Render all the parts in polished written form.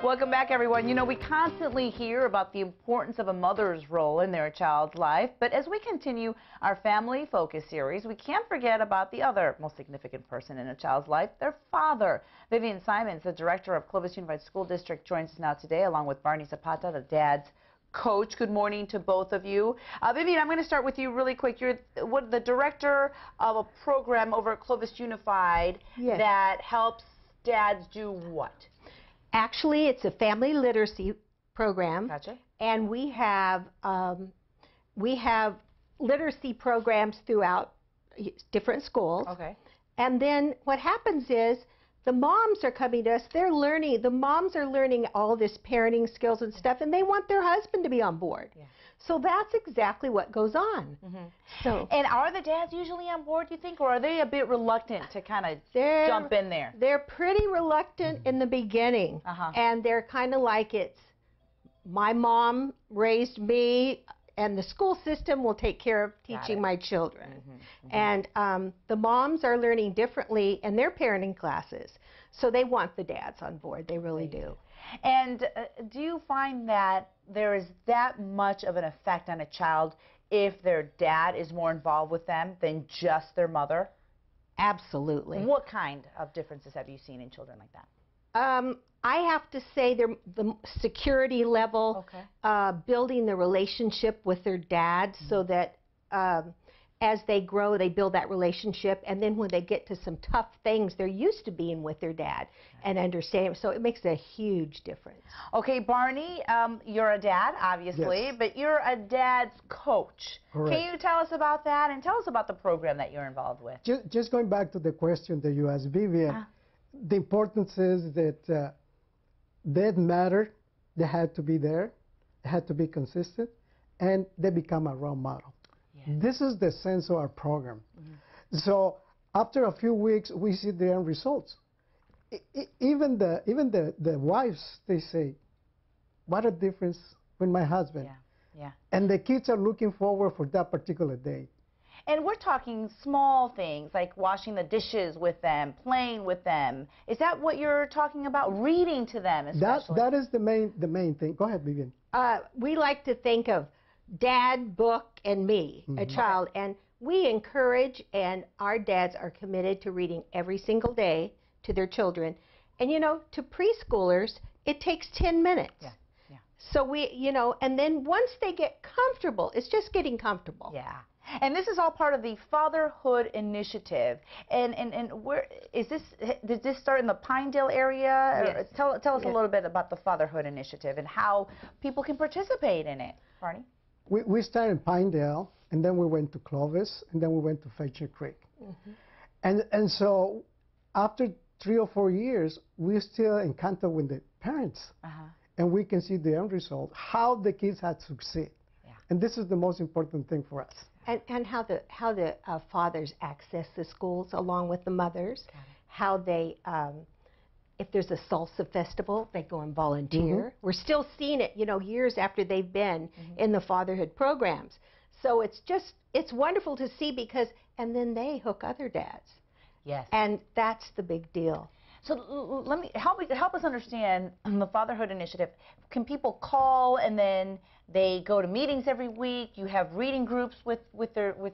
Welcome back, everyone. You know, we constantly hear about the importance of a mother's role in their child's life, but as we continue our Family Focus series, we can't forget about the other most significant person in a child's life, their father. Vivian Simons, the director of Clovis Unified School District, joins us now today, along with Barney Zapata, the dad's coach. Good morning to both of you. Vivian, I'm going to start with you really quick. You're the director of a program over at Clovis Unified that helps dads do what? Actually, it's a family literacy program. Gotcha. And we have literacy programs throughout different schools. Okay. And then what happens is the moms are coming to us. They're learning. The moms are learning all this parenting skills and stuff, and they want their husband to be on board. Yeah. So that's exactly what goes on. So, and are the dads usually on board, you think, or are they a bit reluctant to kind of jump in there? They're pretty reluctant in the beginning, and they're kind of like, it's my mom raised me, and the school system will take care of teaching my children. And the moms are learning differently in their parenting classes, so they want the dads on board. They really do. And do you find that there is that much of an effect on a child if their dad is more involved with them than just their mother? Absolutely. What kind of differences have you seen in children like that? I have to say the security level, building the relationship with their dad so that as they grow, they build that relationship, and then when they get to some tough things, they're used to being with their dad and understanding. So it makes a huge difference. Okay, Barney, you're a dad, obviously, but you're a dad's coach. Correct. Can you tell us about that, and tell us about the program that you're involved with? Just going back to the question that you asked, Vivian, the importance is that dad matter, they had to be there, they had to be consistent, and they become a role model. This is the sense of our program. So after a few weeks, we see the end results. Even the wives, they say, what a difference with my husband. And the kids are looking forward for that particular day. And we're talking small things like washing the dishes with them, playing with them. Is that what you're talking about? Reading to them, especially? That is the main thing. Go ahead, Vivian. We like to think of dad, book, and me, a child, and we encourage, and our dads are committed to reading every single day to their children. And you know, to preschoolers, it takes 10 minutes. So we, you know, and then once they get comfortable, it's just getting comfortable. And this is all part of the Fatherhood Initiative. And where is this? Did this start in the Pinedale area? Tell us a little bit about the Fatherhood Initiative and how people can participate in it, Barney. We started in Pinedale, and then we went to Clovis, and then we went to Fletcher Creek. And so after 3 or 4 years, we're still in contact with the parents, and we can see the end result, how the kids had succeeded. And this is the most important thing for us. And how the fathers access the schools along with the mothers, how they, if there's a salsa festival, they go and volunteer. We're still seeing it, you know, years after they've been in the fatherhood programs. So it's wonderful to see because, and then they hook other dads. And that's the big deal. So let me help us understand the Fatherhood Initiative. Can people call and then they go to meetings every week? You have reading groups with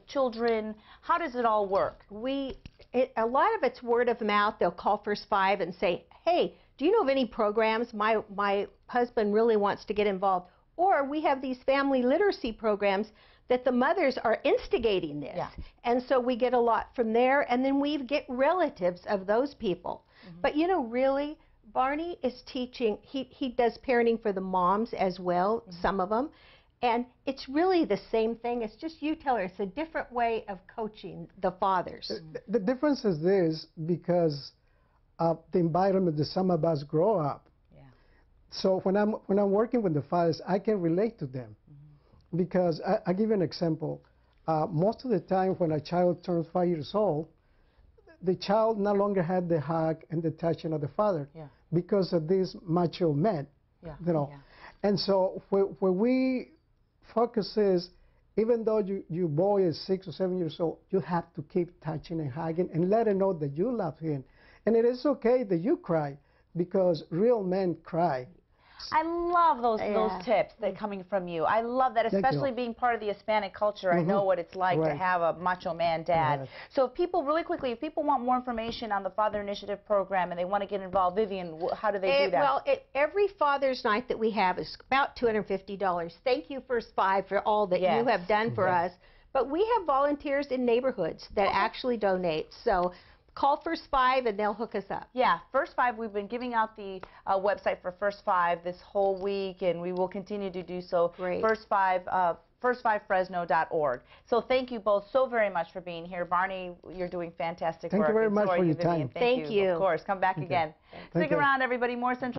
children. How does it all work? A lot of it's word of mouth. They'll call First Five and say, hey, do you know of any programs? My husband really wants to get involved. Or we have these family literacy programs that the mothers are instigating this. And so we get a lot from there, and then we get relatives of those people. But you know, really, Barney is teaching, he does parenting for the moms as well, some of them, and it's really the same thing. It's just you tell her, it's a different way of coaching the fathers. The difference is this, because of the environment that some of us grow up. So when I'm working with the fathers, I can relate to them. Because I'll give you an example. Most of the time when a child turns 5 years old, the child no longer had the hug and the touching of the father because of these macho men, you know. And so where we focus is, even though your boy is 6 or 7 years old, you have to keep touching and hugging and let him know that you love him And it is okay that you cry, because real men cry. I love those Yeah. tips that are coming from you. I love that, Thank you. especially being part of the Hispanic culture. I know what it's like to Right. have a macho man dad. Right. So if people, really quickly, if people want more information on the Father Initiative program and they want to get involved, Vivian, how do they do that? Well, every Father's Night that we have is about $250. Thank you, First Five, for all that Yes. you have done for us. But we have volunteers in neighborhoods that actually donate. So call First Five and they'll hook us up. Yeah, First Five, we've been giving out the website for First Five this whole week, and we will continue to do so. Great. First5Fresno.org. So thank you both so very much for being here. Barney, you're doing fantastic Thank work. you very And so much are for you, your Vivian. time. Thank Thank you. Of course, come back again. Thank Stick you. around, everybody. More Central